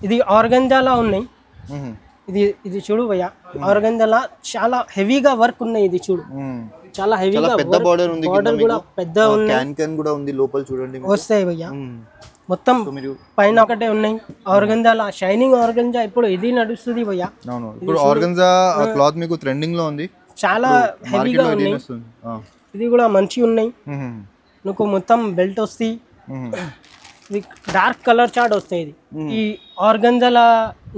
ఇది ఆర్గంజాలా ఉన్నాయి. ఇది చూడు భయ్యా, ఆర్గంజాలా చాలా హెవీగా వర్క్ ఉన్నాయి. ఇది చూడు చాలా హెవీగా పెద్ద బార్డర్ ఉంది, బార్డర్ కూడా పెద్ద ఉంది, క్యాన్ కూడా ఉంది లోపల చూడండి వస్తాయి భయ్యా. మొత్తం పైన ఒకటే ఉన్నాయి ఆర్గంజాలా, షైనింగ్ ఆర్గంజా. ఇప్పుడు ఇది నడుస్తుంది భయ్యా. అవును, ఇప్పుడు ఆర్గంజా క్లాత్ మీకు ట్రెండింగ్ లో ఉంది, చాలా హెవీగా ఉన్నాయి. ఇది కూడా మంచి ఉన్నాయి. నీకు మొత్తం బెల్ట్ వస్తాయి. ఇది డార్క్ కలర్ చార్ట్ వస్తాయి. ఇది ఈ ఆర్గంజాలా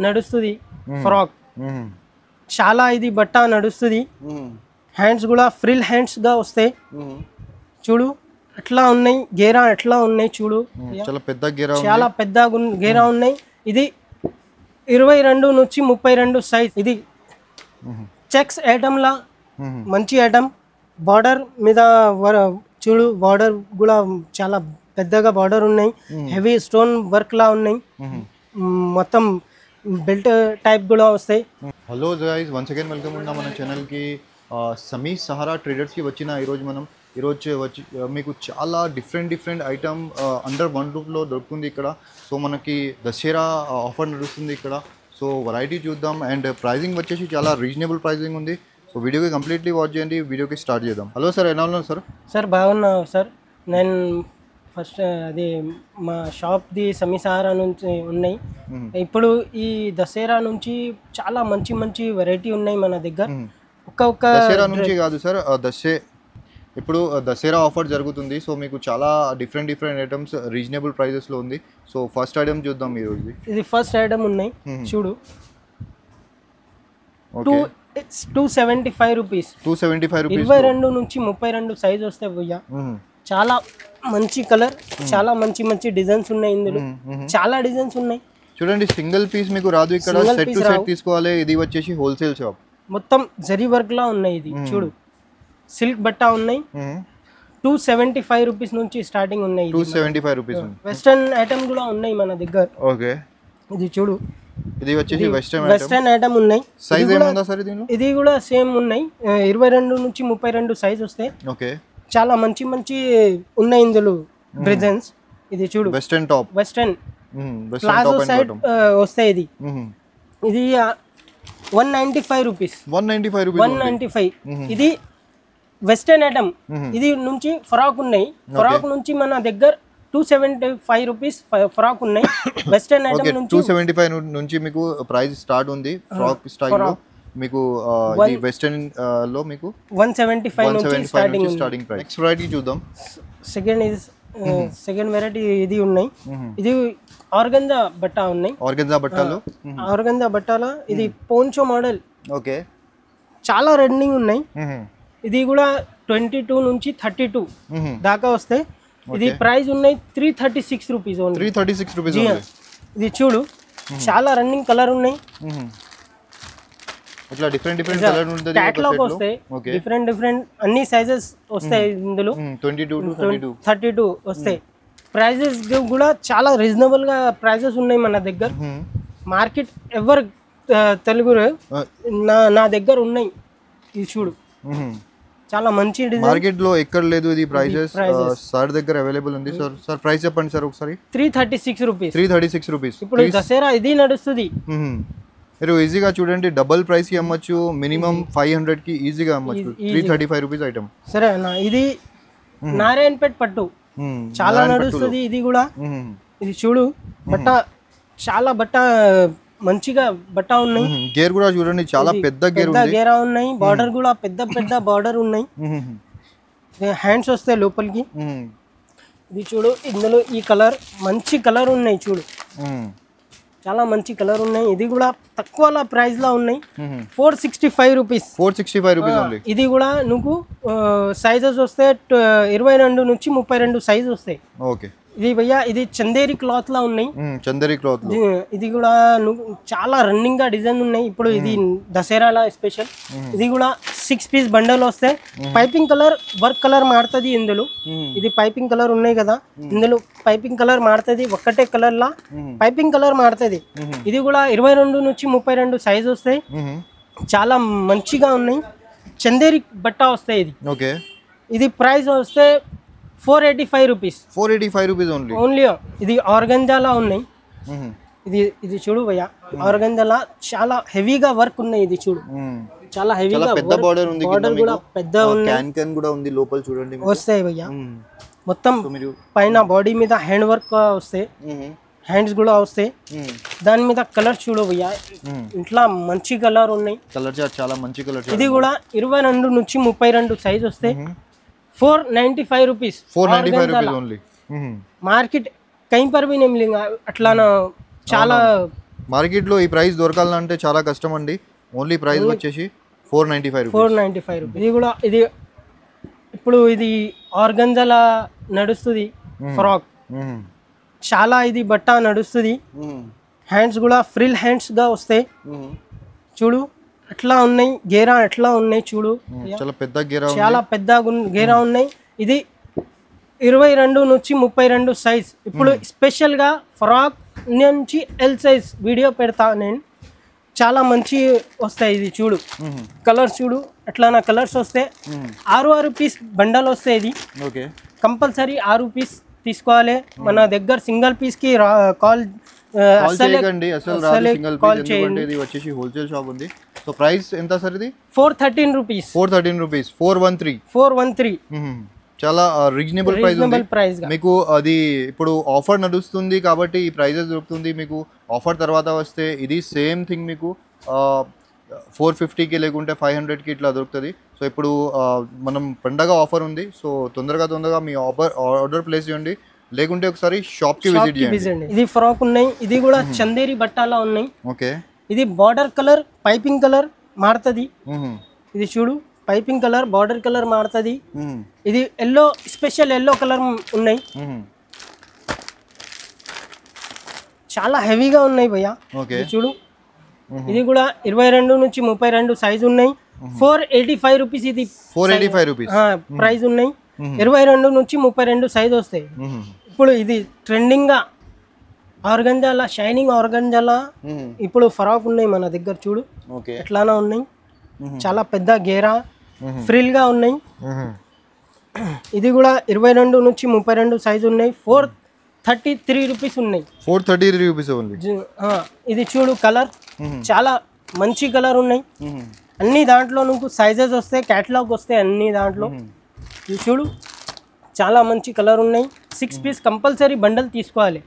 నడుస్తుంది ఫ్రాక్. చాలా ఇది బట్ట నడుస్తుంది. హ్యాండ్స్ కూడా ఫ్రిల్ హ్యాండ్స్ గా వస్తాయి. చూడు ఎట్లా ఉన్నాయి, గేరా ఎట్లా ఉన్నాయి చూడు, చాలా పెద్ద గేరా, చాలా పెద్ద గేరా ఉన్నాయి. ఇది 22 నుంచి 32 సైజ్. ఇది చెక్స్ ఐటమ్ లా మంచి ఐటమ్. బార్డర్ మీద చూడు, బార్డర్ కూడా చాలా పెద్దగా బార్డర్ ఉన్నాయి. హెవీ స్టోన్ వర్క్ లా ఉన్నాయి. మొత్తం బెల్ట్ టైప్ కూడా వస్తాయి. Hello guys, once again welcome ఉన్నా మన ఛానల్కి. సమీ సహారా ట్రేడర్స్కి వచ్చిన ఈరోజు వచ్చి మీకు చాలా డిఫరెంట్ ఐటమ్ అండర్ వన్ రూఫ్లో దొరుకుతుంది ఇక్కడ. సో మనకి దసరా ఆఫర్ నడుస్తుంది ఇక్కడ. సో వెరైటీ చూద్దాం. అండ్ ప్రైజింగ్ వచ్చేసి చాలా రీజనబుల్ ప్రైజింగ్ ఉంది. సో వీడియోకి కంప్లీట్లీ వాచ్ చేయండి. వీడియోకి స్టార్ట్ చేద్దాం. హలో సార్, ఎలా ఉన్నారు సార్? సార్ బాగున్నా సార్. నేను ఫస్ట్ అది మా షాప్ది సమీ సహారా నుంచి ఉన్నాయి. ఇప్పుడు ఈ దసరా నుంచి చాలా మంచి వెరైటీ ఉన్నాయి మన దగ్గర. ఒక్క దసరా నుంచి కాదు సార్, ఇప్పుడు దసరా ఆఫర్ జరుగుతుంది. సో మీకు చాలా డిఫరెంట్ ఐటమ్స్ రీజనబుల్ ప్రైజెస్లో ఉంది. సో ఫస్ట్ ఐటమ్ చూద్దాం ఈరోజు. ఇది ఫస్ట్ ఐటమ్ ఉన్నాయి చూడు, 275 రూపీస్. 22 నుంచి 32 సైజ్ వస్తాయి భయ్యా. చాలా మంచి కలర్, చాలా మంచి డిజైన్స్ ఉన్నాయి ఇందులో. చాలా డిజైన్స్ ఉన్నాయి చూడండి. సింగిల్ పీస్ మీకు రాదు ఇక్కడ, సెట్ టు సెట్ తీసుకోవాలి. ఇది వచ్చేసి హోల్సేల్ షాప్, మొత్తం జరీ వర్క్ లా ఉన్నాయి. ఇది చూడు, సిల్క్ బట్ట ఉన్నాయి. 275 రూపీస్ నుంచి స్టార్టింగ్ ఉన్నాయి. 275 రూపీస్. వెస్టర్న్ ఐటమ్ కూడా ఉన్నాయి మన దగ్గర. ఓకే, ఇది చూడు, ఇది వచ్చేసి వెస్టర్న్ ఐటమ్ ఉన్నాయి. సైజ్ ఏముందా సార్ దీనిలో? ఇది కూడా సేమ్ ఉన్నాయి. 22 నుంచి 32 సైజ్ వస్తాయి. ఓకే, చాలా మంచి ఉన్నాయి ఇందులో డిజైన్స్. ఇది చూడు, western top, western palazzo side వస్తాయి. ఇది 195 రూపీస్. 195. ఇది వెస్టర్న్ ఐటమ్. ఇది నుంచి ఫ్రాక్ ఉన్నాయి. ఫ్రాక్ నుంచి మన దగ్గర 275 రూపీస్ ఫ్రాక్ ఉన్నాయి. వెస్టర్న్ ఐటమ్ నుంచి 275 నుంచి మీకు ప్రైస్ స్టార్ట్ ఉంది. ఫ్రాక్ స్టైల్ లో మీకు ఇది వెస్టర్న్ లో మీకు 175 నుంచి స్టార్టింగ్ ప్రైస్. నెక్స్ట్ వెరైటీ చూద్దాం. సెకండ్ వెరైటీ ఇది ఉన్నాయి. ఇది ఆర్గంజా బట్ట ఉన్నాయి. ఆర్గంజా బట్టలో ఇది పోంచో మోడల్. ఓకే, చాలా రన్నింగ్ ఉన్నాయి. ఇది కూడా 22 నుంచి 32 దాకా వస్తాయి. ఇది ప్రైస్ ఉన్నాయి 336 రూపీస్. 336 రూపీస్. ఇది చూడు, చాలా రన్నింగ్ కలర్ ఉన్నాయి. ఇట్లా డిఫరెంట్ కలర్ ఉంటుంది. క్యాటలాగ్ వస్తాయి. డిఫరెంట్ అన్ని సైజెస్ వస్తాయి ఇందులో. 22 to 32 వస్తాయి. ప్రైజెస్ కూడా చాలా రీజనబుల్ గా ప్రైజెస్ ఉన్నాయి మన దగ్గర. మార్కెట్ ఎవరు తెలుగు నా దగ్గర ఉన్నాయి. ఇది చూడు, చాలా మంచి డిజైన్. మార్కెట్ లో ఎక్కడ లేదు ఇది ప్రైజెస్. సార్ దగ్గర అవైలబుల్ ఉంది. సార్ ప్రైస్ చెప్పండి సార్ ఒకసారి. 336 రూపీస్. 336 రూపీస్. ఇప్పుడు దసరా ఇది నడుస్తుంది. మీరు ఈజీగా చూడండి, డబుల్ ప్రైస్ కి అమ్మచ్చు. మినిమం 500 కి ఈజీగా అమ్మచ్చు. 335 రూపీస్ ఐటమ్. సరే అన్న, ఇది నారాయణపేట్ పట్టు చాలా నడుస్తుంది. ఇది కూడా ఇది చూడు, బట్ట చాలా మంచిగా బట్ట ఉన్నాయి. గేర్ కూడా చూడండి, చాలా పెద్ద గేరా ఉన్నాయి. బార్డర్ కూడా పెద్ద బార్డర్ ఉన్నాయి. హ్యాండ్స్ వస్తాయి లోపలికి. ఇది చూడు, ఇందులో ఈ కలర్ మంచి కలర్ ఉన్నాయి చూడు, చాలా మంచి కలర్ ఉన్నాయి. ఇది కూడా తక్కువ ప్రైస్ లో ఉన్నాయి. 465 రూపీస్. 465 rupees only. ఇది కూడా నువ్వు సైజెస్ వస్తే 22 నుంచి 32 సైజ్ వస్తాయి. ఓకే, ఇది భయ్యా, ఇది చందేరి క్లాత్ లా ఉన్నాయి. చందేరి క్లాత్. ఇది కూడా చాలా రన్నింగ్ గా డిజైన్ ఉన్నాయి. ఇప్పుడు ఇది దసరాలా స్పెషల్. ఇది కూడా 6 పీస్ బండల్ వస్తాయి. పైపింగ్ కలర్, వర్క్ కలర్ మారుతుంది ఇందులో. ఇది పైపింగ్ కలర్ ఉన్నాయి కదా, ఇందులో పైపింగ్ కలర్ మారుతుంది. ఒక్కటే కలర్ లా పైపింగ్ కలర్ మారుతుంది. ఇది కూడా 22 నుంచి 32 సైజ్ వస్తాయి. చాలా మంచిగా ఉన్నాయి. చందేరి బట్ట వస్తాయి. ఇది ఓకే, ఇది ప్రైస్ వస్తే 485 రూపీస్. 485 rupees only. ఇది ఆర్గంజాలా ఉన్నాయి. ఇది ఇది చూడు భయ్య ఆర్గంజాలా చాలా హెవీగా వర్క్ ఉన్నాయి. ఇది చూడు చాలా హెవీగా పెద్ద బార్డర్ ఉంది, బార్డర్ కూడా పెద్ద క్యాన్ క్యాన్ కూడా ఉంది లోపల చూడండి. వస్తాయి భయ్య మొత్తం పైన బాడీ మీద హ్యాండ్ వర్క్ వస్తాయి, హ్యాండ్స్ కూడా వస్తాయి. దాని మీద కలర్ చూడు భయ్య ఇట్లా మంచి కలర్ ఉన్నాయి. కలర్ చార్ట్ చాలా మంచి కలర్. ఇది కూడా 22 నుంచి 32 సైజ్ వస్తాయి. 495 रुपीस 495 रुपीस ఓన్లీ. మార్కెట్ కहीं पर भी नहीं मिलेगा అట్లా చాలా మార్కెట్ లో ఈ ప్రైస్ దొరకాలంటే చాలా కష్టం అండి. ఓన్లీ ప్రైస్ వచ్చేసి 495 రూపీస్. 495 రూపీస్. ఇది కూడా ఇది ఇప్పుడు ఇది ఆర్గంజాలా నడుస్తుంది ఫ్రాక్, చాలా ఇది బట్ట నడుస్తుంది. హ్యాండ్స్ కూడా ఫ్రిల్ హ్యాండ్స్ గా వస్తాయి చూడు అట్లా ఉన్నాయి. గేరా ఎట్లా ఉన్నాయి చూడు, చాలా పెద్ద గేరా, చాలా పెద్ద గేరా ఉన్నాయి. ఇది 22 నుంచి 32 సైజ్. ఇప్పుడు స్పెషల్ గా ఫ్రాక్ నుంచి ఎల్ సైజ్ వీడియో పెడతా నేను, చాలా మంచి వస్తాయి. ఇది చూడు కలర్స్ చూడు అట్లా నా కలర్స్ వస్తాయి. 6 పీస్ బండల్ వస్తాయి. ఇది కంపల్సరీ 6 పీస్ తీసుకోవాలి. మన దగ్గర సింగిల్ పీస్ కి కాల్ చేయకండి, అసలు రాదు సింగిల్ పీస్, ఎందుకంటే ఇది వచ్చేసి హోల్సేల్ షాప్ ఉంది. సో ప్రైస్ ఎంత సార్ ఇది? 413 రూపీస్. 413 రూపీస్. 413. చాలా రీజనబుల్ ప్రైస్. మీకు అది ఇప్పుడు ఆఫర్ నడుస్తుంది కాబట్టి ఈ ప్రైజెస్ దొరుకుతుంది. మీకు ఆఫర్ తర్వాత వస్తే ఇది సేమ్ థింగ్ మీకు 450కి లేకుంటే 500కి ఇట్లా దొరుకుతుంది. సో ఇప్పుడు మనం పండగ ఆఫర్ ఉంది. సో తొందరగా మీ ఆర్డర్ ప్లేస్ చేయండి, లేకుంటే ఒకసారి షాప్ కి విజిట్ చేయండి. ఇది ఫ్రాక్ ఉన్నాయి, ఇది కూడా చందేరి బట్టాలా ఉన్నాయి. ఓకే, ఇది బార్డర్ కలర్ పైపింగ్ కలర్ మారుతుంది. ఇది చూడు పైపింగ్ కలర్ బార్డర్ కలర్ మారుతుంది. ఇది ఎల్లో స్పెషల్ ఎల్లో కలర్ ఉన్నాయి, చాలా హెవీగా ఉన్నాయి భయ్యా. చూడు ఇది కూడా 22 నుంచి 32 సైజ్ ఉన్నాయి. 485 రూపీస్. ఇది 485 రూపీస్ ప్రైస్ ఉన్నాయి. 22 నుంచి 32 సైజ్ వస్తాయి. ఇప్పుడు ఇది ట్రెండింగ్ గా ఆర్గంజాలా, షైనింగ్ ఆర్గంజాలా ఇప్పుడు ఫ్రాక్ ఉన్నాయి మన దగ్గర చూడు ఎట్లానా ఉన్నాయి. చాలా పెద్ద గేరా ఫ్రిల్ గా ఉన్నాయి. ఇది కూడా 22 నుంచి 32 సైజ్ ఉన్నాయి. 433 రూపీస్ ఉన్నాయి. 433 రూపీస్ ఓన్లీ. ఇది చూడు కలర్ చాలా మంచి కలర్ ఉన్నాయి. అన్ని దాంట్లో నువ్వు సైజెస్ వస్తాయి, క్యాటలాగ్ వస్తాయి అన్ని దాంట్లో. ఇది చూడు చాలా మంచి కలర్ ఉన్నాయి. 6 పీస్ కంపల్సరీ బండల్ తీసుకోవాలి.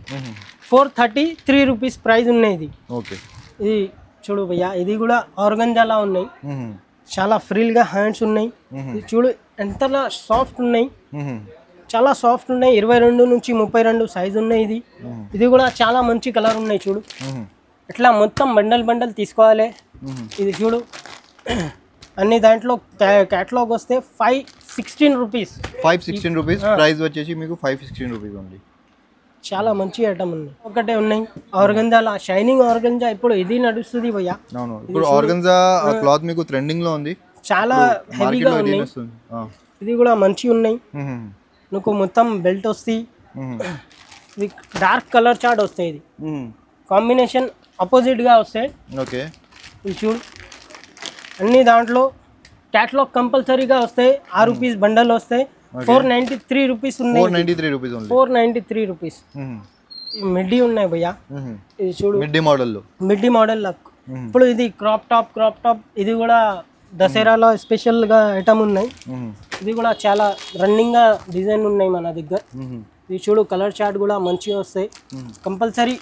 433 రూపీస్ ప్రైస్ ఉన్నాయి. ఇది ఇది చూడు భయ్యా, ఇది కూడా ఆర్గంజాలా ఉన్నాయి. చాలా ఫ్రీల్ గా హ్యాండ్స్ ఉన్నాయి. ఇది చూడు ఎంతలా సాఫ్ట్ ఉన్నాయి, చాలా సాఫ్ట్ ఉన్నాయి. 22 నుంచి 32 సైజ్ ఉన్నాయి. ఇది కూడా చాలా మంచి కలర్ ఉన్నాయి. చూడు ఇట్లా మొత్తం బండల్ తీసుకోవాలి. ఇది చూడు అన్ని దాంట్లో క్యాటలాగ్ వస్తే 516 రూపీస్. 516 రూపీస్ ప్రైస్ వచ్చేసి మీకు 516 రూపీస్ ఓన్లీ. చాలా మంచి ఐటమ్ ఉన్నాయి. ఒకటే ఉన్నాయి ఆర్గంజాలా, షైనింగ్ ఆర్గంజా ఇప్పుడు ఇది నడుస్తుంది భయ్యా. ఇప్పుడు ఆర్గంజా క్లాత్ మీకు ట్రెండింగ్ లో ఉంది, చాలా హెవీగా ఉన్నాయి. ఇది కూడా మంచి ఉన్నాయి. నువ్వు మొత్తం బెల్ట్ వస్తాయి. ఇది డార్క్ కలర్ చార్ట్ వస్తాయి. ఇది కాంబినేషన్ అపోజిట్ గా వస్తాయి. ఇది చూడు అన్ని దాంట్లో క్యాటలాగ్ కంపల్సరీగా వస్తాయి. 6 పీస్ బండల్ వస్తాయి. 493 రూపీస్ ఉన్నాయి. 493 రూపీస్. మిడ్డీ ఉన్నాయి భయ్యా. ఇది చూడు మిడ్డీ మోడల్ లక్. ఇప్పుడు ఇది క్రాప్ టాప్ ఇది కూడా దసరాలో స్పెషల్ గా ఐటమ్ ఉన్నాయి. ఇది కూడా చాలా రన్నింగ్ గా డిజైన్ ఉన్నాయి మన దగ్గర. ఇది చూడు కలర్ చార్ట్ కూడా మంచిగా వస్తాయి. కంపల్సరీ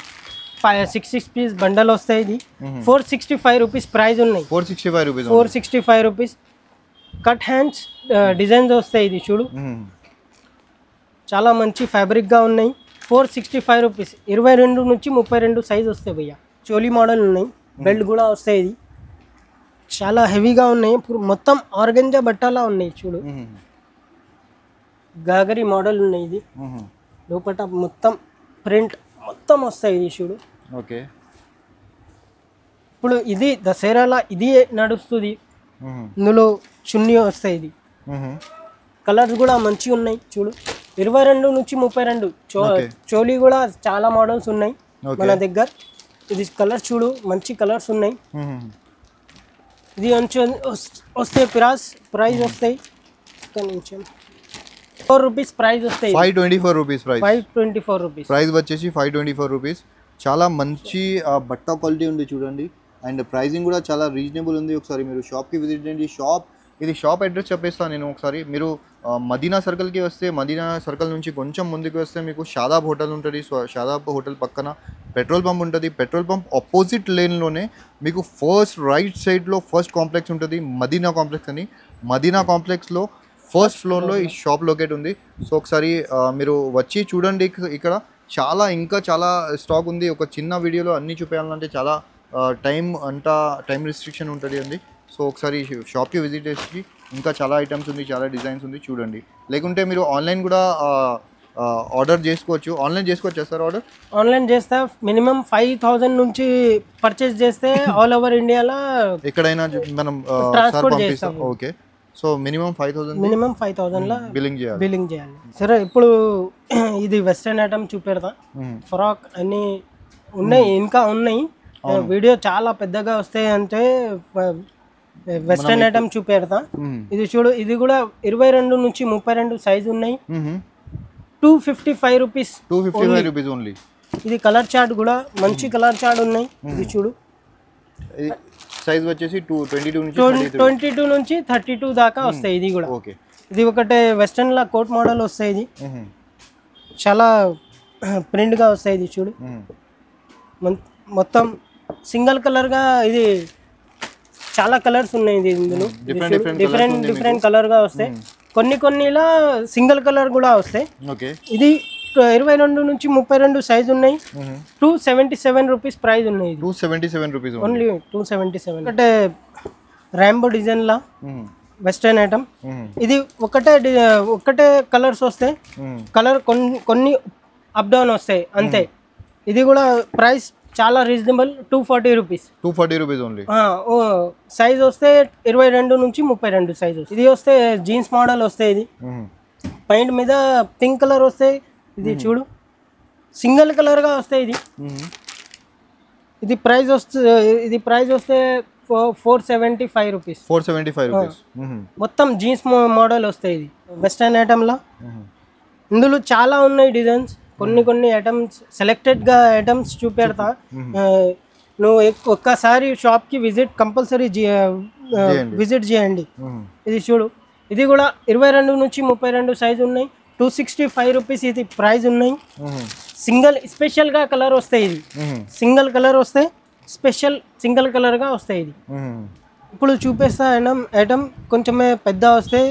6 పీస్ బండల్ వస్తాయి. ఇది 465 రూపీస్ ప్రైస్ ఉన్నాయి. 465 రూపీస్. కట్ హ్యాండ్స్ డిజైన్స్ వస్తాయి. ఇది చూడు చాలా మంచి ఫ్యాబ్రిక్ గా ఉన్నాయి. 465 రూపీస్. 22 నుంచి 32 సైజ్ వస్తాయి భయ్యా. చోలీ మోడల్ ఉన్నాయి, బెల్ట్ కూడా వస్తాయి. ఇది చాలా హెవీగా ఉన్నాయి. మొత్తం ఆర్గంజా బట్టాలా ఉన్నాయి. చూడు గాగరి మోడల్ ఉన్నాయి. ఇది లోపల మొత్తం ప్రింట్ మొత్తం వస్తాయి. ఇది చూడు ఇప్పుడు ఇది దసరాలా ఇది నడుస్తుంది. ఇందులో చున్నీ వస్తాయి. ఇది కలర్స్ కూడా మంచిగా ఉన్నాయి. చూడు 22 నుంచి 32 చోలీ కూడా చాలా మోడల్స్ ఉన్నాయి మన దగ్గర. ఇది కలర్స్ చూడు మంచి కలర్స్ ఉన్నాయి. ఇది వస్తాయి ప్రైస్ వస్తాయి 4 రూపీస్ ప్రైస్ వస్తాయి. 524 రూపీస్ ప్రైస్. 524 రూపీస్ ప్రైస్ వచ్చేసి 524 రూపీస్. చాలా మంచి బట్ట క్వాలిటీ ఉంది చూడండి. అండ్ ప్రైజింగ్ కూడా చాలా రీజనబుల్ ఉంది. ఒకసారి మీరు షాప్కి విజిట్ చేయండి. ఇది షాప్ అడ్రస్ చెప్పేస్తాను నేను ఒకసారి. మీరు మదీనా సర్కిల్కి వస్తే, మదీనా సర్కిల్ నుంచి కొంచెం ముందుకు వస్తే మీకు షాదాబ్ హోటల్ ఉంటుంది. షాదాబ్ హోటల్ పక్కన పెట్రోల్ పంప్ ఉంటుంది. పెట్రోల్ పంప్ ఆపోజిట్ లేన్లోనే మీకు ఫస్ట్ రైట్ సైడ్లో ఫస్ట్ కాంప్లెక్స్ ఉంటుంది, మదీనా కాంప్లెక్స్ అని. మదీనా కాంప్లెక్స్లో ఫస్ట్ ఫ్లోర్లో ఈ షాప్ లొకేట్ ఉంది. సో ఒకసారి మీరు వచ్చి చూడండి. ఇక్కడ ఇంకా చాలా స్టాక్ ఉంది. ఒక చిన్న వీడియోలో అన్నీ చూపించాలంటే చాలా టైం రిస్ట్రిక్షన్ ఉంటుంది అండి. సో ఒకసారి షాప్కి విజిట్ చేసి ఇంకా చాలా ఐటమ్స్ ఉంది, చాలా డిజైన్స్ ఉంది చూడండి. లేకుంటే మీరు ఆన్లైన్ కూడా ఆర్డర్ చేసుకోవచ్చు. ఆన్లైన్ చేసుకోవచ్చా సార్ ఆర్డర్? ఆన్లైన్ చేస్తే మినిమం 5,000 నుంచి పర్చేస్ చేస్తే ఆల్ ఓవర్ ఇండియాలో ఎక్కడైనా మనం ట్రాన్స్పోర్ట్ చేస్తాం. ఓకే. సో మినిమం 5,000 బిల్లింగ్ చేయాలి. సరే ఇప్పుడు ఇది వెస్టర్న్ ఐటమ్ చూపెడతా. ఫ్రాక్ అన్నీ ఉన్నాయి, ఇంకా ఉన్నాయి. వీడియో చాలా పెద్దగా వస్తాయి అంటే వెస్టర్న్ ఐటమ్ చూపెడతా. ఇది చూడు, ఇది కూడా 22 నుంచి 32 సైజు ఉన్నాయి. 255 రూపీస్ ఓన్లీ. ఇది కలర్ చార్ట్ కూడా మంచి కలర్ చార్ట్ ఉన్నాయి. ఇది చూడు, సైజ్ వచ్చేసి 22 నుంచి 32 దాకా వస్తాయి. ఇది కూడా ఓకే. ఇది ఒకటే వెస్టర్న్ లా కోట్ మోడల్ వస్తాయి. ఇది చాలా ప్రింట్ గా వస్తాయి. ఇది చూడు, మొత్తం సింగిల్ కలర్ గా. ఇది చాలా కలర్స్ ఉన్నాయి. ఇది ఇందులో డిఫరెంట్ కలర్ గా వస్తాయి. కొన్నిలా సింగిల్ కలర్ కూడా వస్తాయి. ఇది 22 నుంచి 32 సైజ్ ఉన్నాయి. 277 రూపీస్ ప్రైస్ ఉన్నాయి. 277 రూపీస్ ఓన్లీ 277. ఒకటే రాంబో డిజైన్ లా వెస్టర్న్ ఐటమ్. ఇది ఒకటే కలర్స్ వస్తాయి. కలర్ కొన్ని అప్ డౌన్ వస్తాయి అంతే. ఇది కూడా ప్రైస్ చాలా reasonable, 240 rupees. 240 rupees only. Size వస్తే 22 నుంచి 32 సైజ్. ఇది వస్తే జీన్స్ మోడల్ వస్తాయి. ఇది పైంట్ మీద పింక్ కలర్ వస్తాయి. ఇది చూడు, సింగిల్ కలర్ గా వస్తాయి. ఇది ప్రైస్ వస్తే 475 రూపీస్. 475 రూపీస్. మొత్తం జీన్స్ మోడల్ వస్తాయి. ఇది వెస్టర్న్ ఐటమ్ లా. ఇందులో చాలా ఉన్నాయి డిజైన్స్. కొన్ని ఐటమ్స్ సెలెక్టెడ్గా ఐటమ్స్ చూపెడతా. నువ్వు ఒక్కసారి షాప్కి కంపల్సరీ విజిట్ చేయండి. ఇది చూడు, ఇది కూడా 22 నుంచి 32 సైజు ఉన్నాయి. 265 రూపీస్ ఇది ప్రైస్ ఉన్నాయి. స్పెషల్గా కలర్ వస్తాయి. ఇది సింగిల్ కలర్ వస్తాయి, సింగిల్ కలర్గా వస్తాయి. ఇది ఇప్పుడు చూపిస్తా ఐటమ్ కొంచెమే పెద్ద వస్తాయి.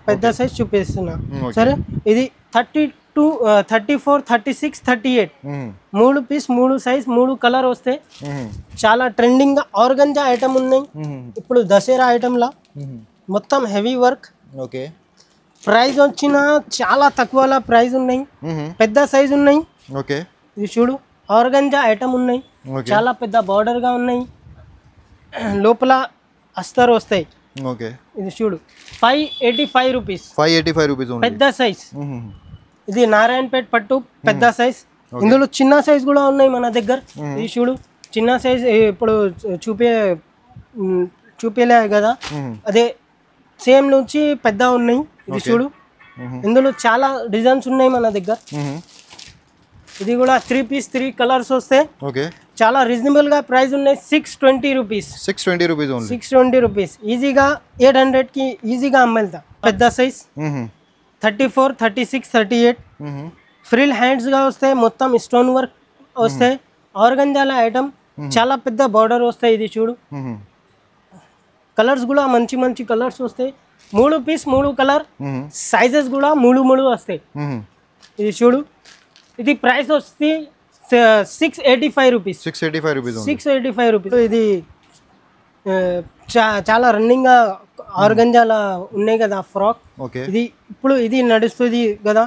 పెద్ద సైజ్ చూపిస్తున్నా. సరే, ఇది 32, 34, 36, 38 3 పీస్, 3 సైజ్, 3 కలర్ వస్తాయి. చాలా ట్రెండింగ్ గా ఆర్గంజా ఐటమ్ ఉన్నాయి. ఇప్పుడు దసరా ఐటమ్ లా మొత్తం హెవీ వర్క్. ఓకే. ప్రైస్ వచ్చిన చాలా తక్కువలా ప్రైస్ ఉన్నాయి. పెద్ద సైజ్ ఉన్నాయి. ఓకే. ఇది చూడు, ఆర్గంజా ఐటమ్ ఉన్నాయి. చాలా పెద్ద బార్డర్ గా ఉన్నాయి. లోపల అస్తర్ వస్తాయి. ఓకే. ఇది చూడు, 585 రూపీస్. 585 రూపీస్ పెద్ద సైజ్. ఇది నారాయణపేట్ పట్టు పెద్ద సైజ్. ఇందులో చిన్న సైజ్ కూడా ఉన్నాయి మన దగ్గర. ఇది చూడు, చిన్న సైజ్ ఇప్పుడు చూపేలే కదా, అదే సేమ్ నుంచి పెద్ద ఉన్నాయి. ఇది చూడు, ఇందులో చాలా డిజైన్స్ ఉన్నాయి మన దగ్గర. ఇది కూడా 3 పీస్ 3 కలర్స్ వస్తాయి. ఓకే. చాలా రీజనబుల్ గా ప్రైస్ ఉన్నాయి. 620 రూపీస్. 620 rupees only. 620 రూపీస్. ఈజీగా 800 కి ఈజీగా అమ్మేళ్తా. పెద్ద సైజ్ 34, 36, 38 ఫ్రిల్ హ్యాండ్స్ గా వస్తాయి. మొత్తం స్టోన్ వర్క్ వస్తాయి. ఆర్గంజాల ఐటమ్, చాలా పెద్ద బార్డర్ వస్తాయి. ఇది చూడు, కలర్స్ కూడా మంచి కలర్స్ వస్తాయి. 3 పీస్ 3 కలర్, సైజెస్ కూడా 3 వస్తాయి. ఇది చూడు, ఇది ప్రైస్ వస్తే 685 రూపీస్. 685 రూపీస్. ఇది చాలా రన్నింగ్ గా ఆర్గంజాల ఉన్నాయి కదా ఫ్రాక్. ఇది నడుస్తుంది కదా.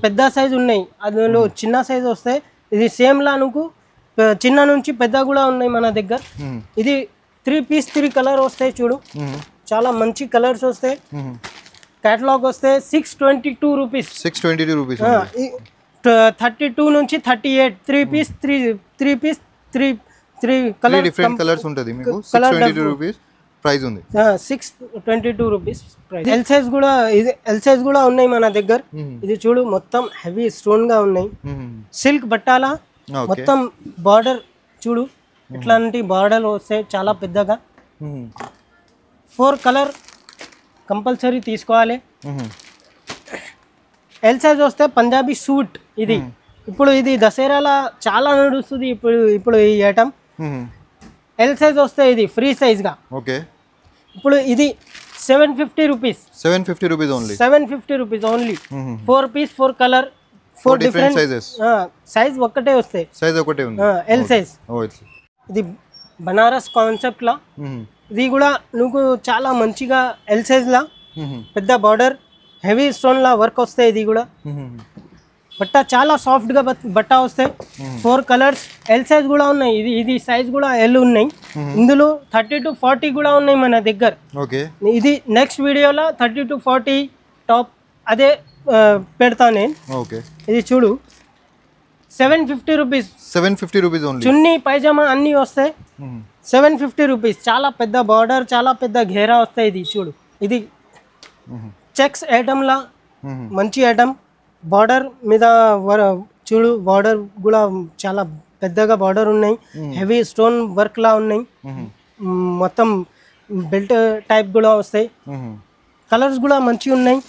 పెద్ద సైజ్ ఉన్నాయి, అందులో చిన్న సైజ్ వస్తాయి. ఇది సేమ్ లా నువ్వు చిన్న నుంచి పెద్ద కూడా ఉన్నాయి మన దగ్గర. ఇది 3 పీస్ 3 కలర్ వస్తాయి. చూడు, చాలా మంచి కలర్స్ వస్తాయి. కేటలాగ్ వస్తాయి. 622 రూపీస్. 622 రూపీస్. 32 నుంచి 38 3 పీస్ 3 కలర్, డిఫరెంట్ కలర్స్ ఉంటుంది మీకు. 622 రూపీస్. ప్రైస్ ఉంది. 622 రూపీస్ ప్రైస్. ఎల్ సైజ్ కూడా ఉన్నాయి మన దగ్గర. ఇది చూడు మొత్తం హెవీ స్టోన్ గా ఉన్నాయి. సిల్క్ బట్టాల మొత్తం బార్డర్ చూడు ఇట్లాంటి బార్డర్ వస్తాయి చాలా పెద్దగా. 4 కలర్ కంపల్సరీ తీసుకోవాలి. ఎల్ సైజ్ వస్తే పంజాబీ సూట్ ఇది. ఇప్పుడు ఇది దసరాలో చాలా నడుస్తుంది ఇప్పుడు ఈ ఐటమ్. ఎల్ సైజ్ వస్తే ఇది ఫ్రీ సైజ్ గా. ఓకే. ఇప్పుడు ఇది 750 rupees. 750 rupees only. 750 rupees only. 4 pieces 4 colour 4 different sizes. Size ఒక్కటే వస్తాయి. సైజ్ ఒకటే ఉంది. L size. ఇది బనారస్ కాన్సెప్ట్ లా. ఇది కూడా నువ్వు చాలా మంచిగా ఎల్ సైజ్ లా పెద్ద బార్డర్ హెవీ స్టోన్ లా వర్క్ వస్తాయి. ఇది కూడా బట్ట చాలా సాఫ్ట్ గా బట్ట వస్తాయి. 4 కలర్స్ ఎల్ సైజ్ కూడా ఉన్నాయి. ఇది సైజ్ కూడా ఎల్ ఉన్నాయి. ఇందులో 30 to 40 కూడా ఉన్నాయి మన దగ్గర. ఓకే. ఇది నెక్స్ట్ వీడియోలో 30 to 40 టాప్ అదే పెడతాను నేను. ఓకే. ఇది చూడు 750 రూపీస్. 750 rupees only. చున్నీ పైజామా అన్నీ వస్తాయి. 750 రూపీస్. చాలా పెద్ద బార్డర్ చాలా పెద్ద ఘేరా వస్తాయి. ఇది చూడు ఇది చెక్స్ ఐటమ్ లా మంచి ఐటమ్. బార్డర్ మీద చూడు బార్డర్ కూడా చాలా పెద్దగా బార్డర్ ఉన్నాయి. హెవీ స్టోన్ వర్క్ లా ఉన్నాయి. మొత్తం బెల్ట్ టైప్ కూడా వస్తాయి. కలర్స్ కూడా మంచిగా ఉన్నాయి.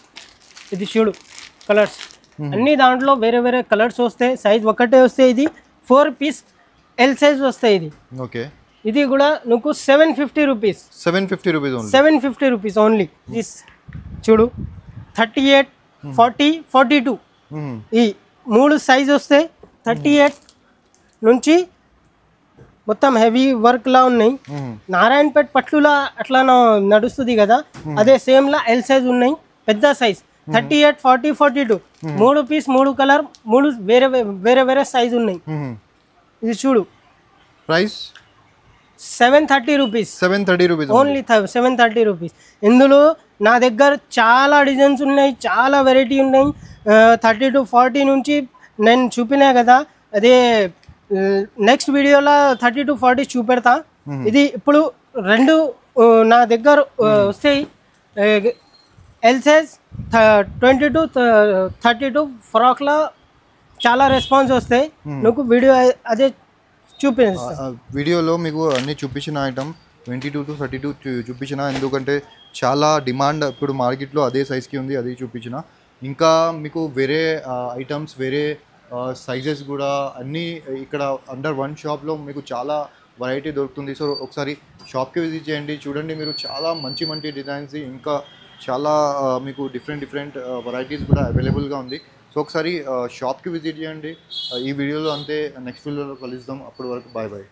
ఇది చూడు కలర్స్ అన్ని దాంట్లో వేరే వేరే కలర్స్ వస్తాయి. సైజ్ ఒకటే వస్తాయి. ఇది 4 పీస్ ఎల్ సైజ్ వస్తాయి. ఇది ఓకే. ఇది కూడా నువ్వు 750 rupees. 750 rupees only. 750 rupees only. This చూడు 38 40 42 ఈ 3 సైజ్ వస్తాయి. 38 నుంచి మొత్తం హెవీ వర్క్ లా ఉన్నాయి. నారాయణపేట్ పట్లులా అట్లా నడుస్తుంది కదా అదే సేమ్ లా ఎల్ సైజ్ ఉన్నాయి. పెద్ద సైజ్ 38 40 42 3 పీస్ 3 కలర్ 3 వేరే వేరే వేరే సైజ్ ఉన్నాయి. ఇది చూడు price 730 rupees. 730 rupees only 730 rupees. ఇందులో నా దగ్గర చాలా డిజైన్స్ ఉన్నాయి. చాలా వెరైటీ ఉన్నాయి. 30 to 40 నుంచి నేను చూపినా కదా అదే నెక్స్ట్ వీడియోలో 30 to 40 చూపెడతా. ఇది ఇప్పుడు 2 నా దగ్గర వస్తాయి. ఎల్ సైజ్ 20 to 32 ఫ్రాక్లో చాలా రెస్పాన్స్ వస్తాయి. నువ్వు వీడియో అదే చూపిస్తా. వీడియోలో మీకు అన్ని చూపించిన ఐటమ్ 22 to 32 చూపించిన. ఎందుకంటే చాలా డిమాండ్ ఇప్పుడు మార్కెట్లో అదే సైజ్కి ఉంది. అది చూపించిన. ఇంకా మీకు వేరే ఐటమ్స్ వేరే సైజెస్ కూడా అన్నీ ఇక్కడ అండర్ వన్ షాప్లో మీకు చాలా వెరైటీ దొరుకుతుంది. సో ఒకసారి షాప్కి విజిట్ చేయండి. చూడండి మీరు చాలా మంచి మంచి డిజైన్స్ ఇంకా చాలా మీకు డిఫరెంట్ వెరైటీస్ కూడా అవైలబుల్గా ఉంది. సో ఒకసారి షాప్కి విజిట్ చేయండి. ఈ వీడియోలో అంతే. నెక్స్ట్ వీడియోలో కలుద్దాం. అప్పటి వరకు బాయ్ బాయ్.